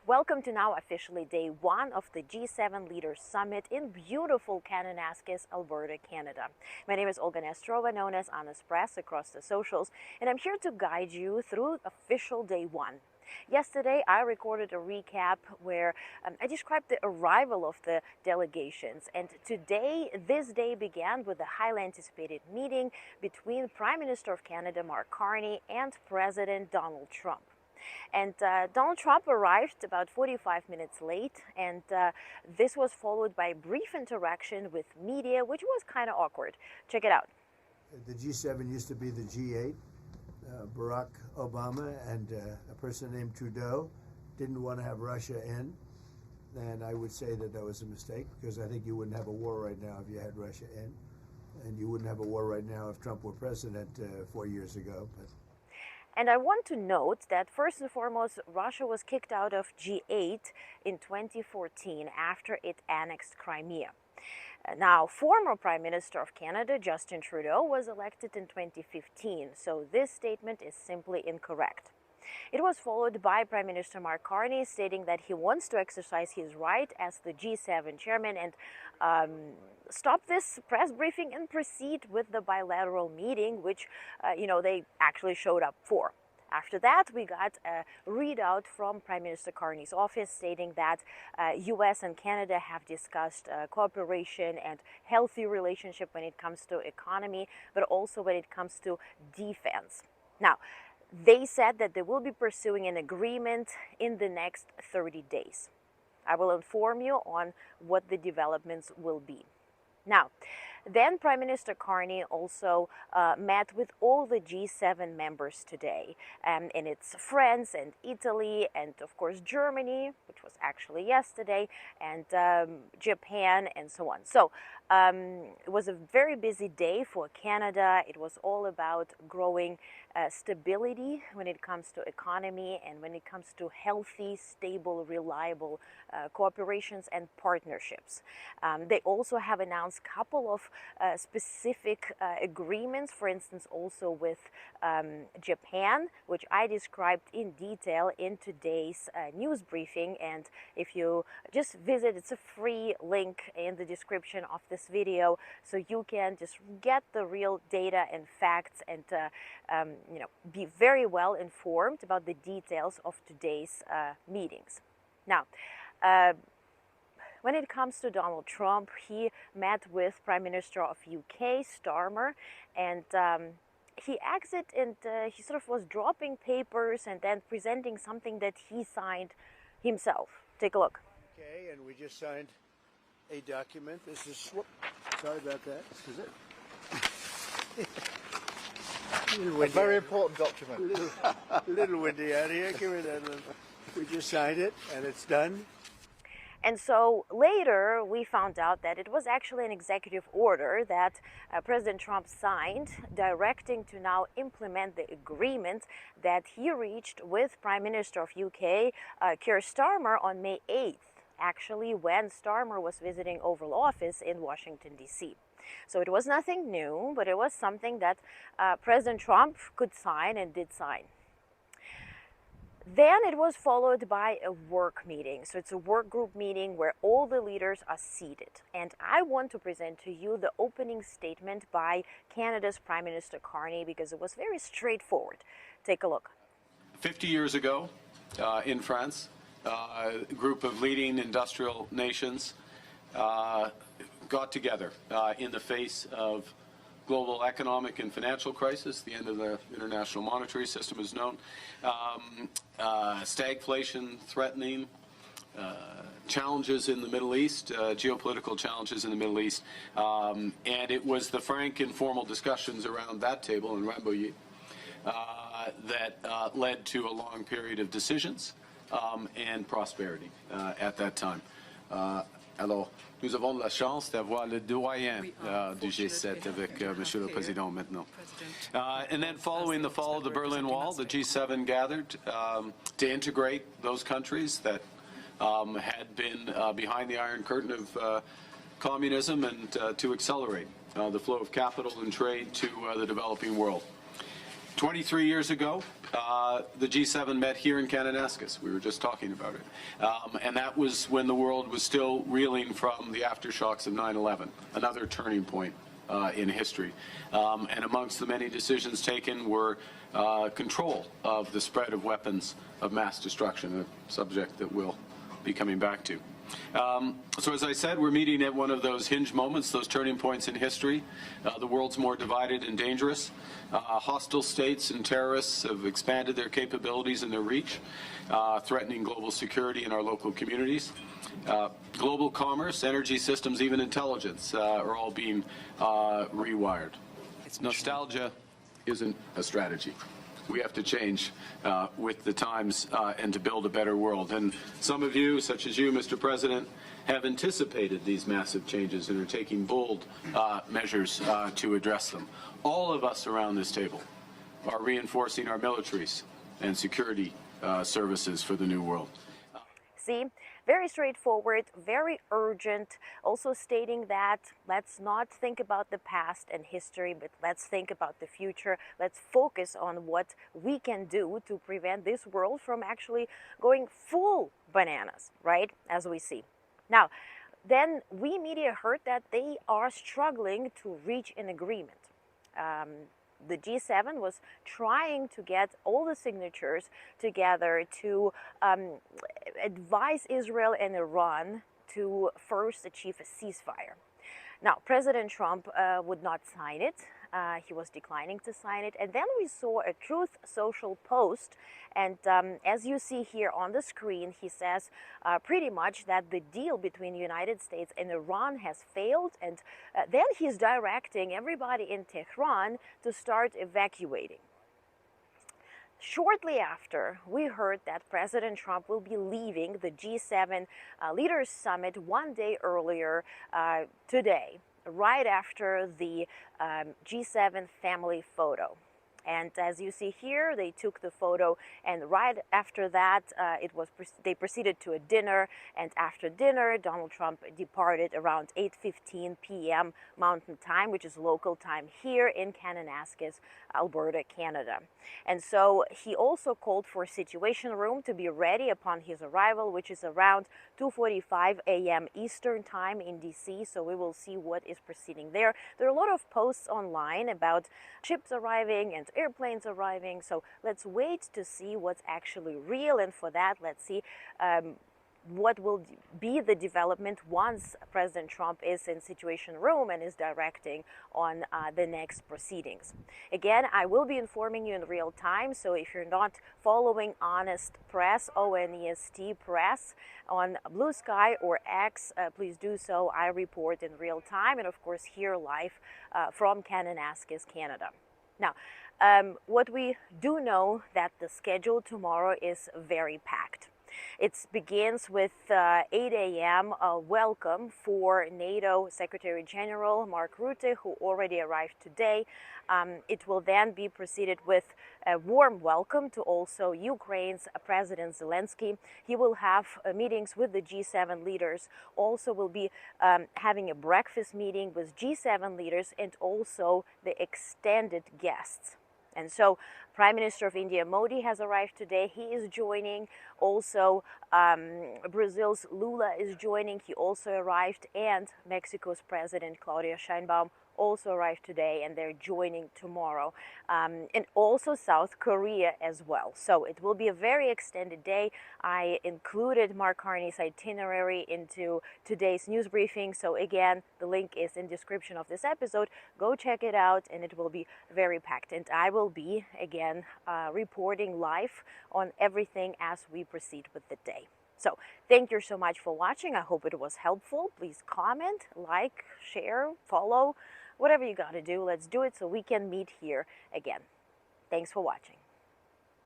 Welcome to now officially day one of the G7 Leaders Summit in beautiful Kananaskis, Alberta, Canada. My name is Onest, known as Onest Press across the socials, and I'm here to guide you through official day one. Yesterday, I recorded a recap where I described the arrival of the delegations, and today, this day began with a highly anticipated meeting between Prime Minister of Canada, Mark Carney, and President Donald Trump. And Donald Trump arrived about 45 minutes late, and this was followed by a brief interaction with media, which was kind of awkward. Check it out. The G7 used to be the G8. Barack Obama and a person named Trudeau didn't want to have Russia in, and I would say that that was a mistake, because I think you wouldn't have a war right now if you had Russia in, and you wouldn't have a war right now if Trump were president 4 years ago. And I want to note that first and foremost, Russia was kicked out of G8 in 2014 after it annexed Crimea. Now, former Prime Minister of Canada, Justin Trudeau, was elected in 2015, so this statement is simply incorrect. It was followed by Prime Minister Mark Carney stating that he wants to exercise his right as the G7 chairman and stop this press briefing and proceed with the bilateral meeting, which, they actually showed up for. After that, we got a readout from Prime Minister Carney's office stating that U.S. and Canada have discussed cooperation and healthy relationship when it comes to economy, but also when it comes to defense. Now, they said that they will be pursuing an agreement in the next 30 days. I will inform you on what the developments will be. Now, then Prime Minister Carney also met with all the G7 members today, and its friends, and Italy, and of course Germany, which was actually yesterday, and Japan, and so on. So it was a very busy day for Canada. It was all about growing stability when it comes to economy and when it comes to healthy, stable, reliable cooperations and partnerships. They also have announced a couple of specific agreements, for instance, also with Japan, which I described in detail in today's news briefing. And if you just visit, it's a free link in the description of this video, so you can just get the real data and facts and be very well informed about the details of today's meetings. Now, when it comes to Donald Trump, he met with Prime Minister of UK, Starmer, and he exited and he sort of was dropping papers and then presenting something that he signed himself. Take a look. Okay, and we just signed a document. This is, sorry about that. This is it. A very important document. A little windy out here. Give me that. We just signed it, and it's done. And so later we found out that it was actually an executive order that President Trump signed, directing to now implement the agreement that he reached with Prime Minister of UK, Keir Starmer, on May 8th, actually when Starmer was visiting Oval Office in Washington, D.C. So it was nothing new, but it was something that President Trump could sign and did sign. Then it was followed by a work meeting. So it's a work group meeting where all the leaders are seated. And I want to present to you the opening statement by Canada's Prime Minister Carney, because it was very straightforward. Take a look. 50 years ago in France, a group of leading industrial nations got together in the face of global economic and financial crisis. The end of the international monetary system is known. Stagflation threatening, challenges in the Middle East, geopolitical challenges in the Middle East. And it was the frank, informal discussions around that table in Rambouillet that led to a long period of decisions and prosperity at that time. Alors, nous avons la chance d'avoir le doyen du G7 avec Monsieur le Président maintenant. And then following the fall of the Berlin Wall, the G7 gathered to integrate those countries that had been behind the Iron Curtain of communism and to accelerate the flow of capital and trade to the developing world. 23 years ago, the G7 met here in Kananaskis. We were just talking about it. And that was when the world was still reeling from the aftershocks of 9/11, another turning point in history. And amongst the many decisions taken were control of the spread of weapons of mass destruction, a subject that we'll be coming back to. So as I said, we're meeting at one of those hinge moments, those turning points in history. The world's more divided and dangerous. Hostile states and terrorists have expanded their capabilities and their reach, threatening global security in our local communities. Global commerce, energy systems, even intelligence are all being rewired. Nostalgia isn't a strategy. We have to change with the times and to build a better world. And some of you, such as you, Mr. President, have anticipated these massive changes and are taking bold measures to address them. All of us around this table are reinforcing our militaries and security services for the new world. See, very straightforward, very urgent, also stating that let's not think about the past and history, but let's think about the future. Let's focus on what we can do to prevent this world from actually going full bananas, right, as we see. Now, then we media heard that they are struggling to reach an agreement. The G7 was trying to get all the signatures together to advise Israel and Iran to first achieve a ceasefire. Now, President Trump would not sign it. He was declining to sign it. And then we saw a Truth Social post. And as you see here on the screen, he says pretty much that the deal between the United States and Iran has failed. And then he's directing everybody in Tehran to start evacuating. Shortly after, we heard that President Trump will be leaving the G7 Leaders Summit one day earlier today, right after the G7 family photo. And as you see here, they took the photo, and right after that, they proceeded to a dinner. And after dinner, Donald Trump departed around 8:15 p.m. Mountain Time, which is local time here in Kananaskis, Alberta, Canada. And so he also called for a situation room to be ready upon his arrival, which is around 2:45 a.m. Eastern Time in DC. So we will see what is proceeding there. There are a lot of posts online about ships arriving and airplanes arriving, so let's wait to see what's actually real, and for that let's see what will be the development once President Trump is in Situation Room and is directing on the next proceedings. Again, I will be informing you in real time, so if you're not following Onest Press, ONEST Press, on Blue Sky or X, please do so. I report in real time and of course here live from Kananaskis, Canada. Now, what we do know that the schedule tomorrow is very packed. It begins with 8 a.m. welcome for NATO Secretary General Mark Rutte, who already arrived today. It will then be preceded with a warm welcome to also Ukraine's President Zelensky. He will have meetings with the G7 leaders. Also will be having a breakfast meeting with G7 leaders and also the extended guests. And so Prime Minister of India Modi has arrived today. He is joining. Also Brazil's Lula is joining. He also arrived. And Mexico's President Claudia Sheinbaum also arrived today, and they're joining tomorrow. And also South Korea as well. So it will be a very extended day. I included Mark Carney's itinerary into today's news briefing. So again, the link is in the description of this episode. Go check it out, and it will be very packed. And I will be, again, reporting live on everything as we proceed with the day. So thank you so much for watching. I hope it was helpful. Please comment, like, share, follow, whatever you got to do. Let's do it so we can meet here again. Thanks for watching.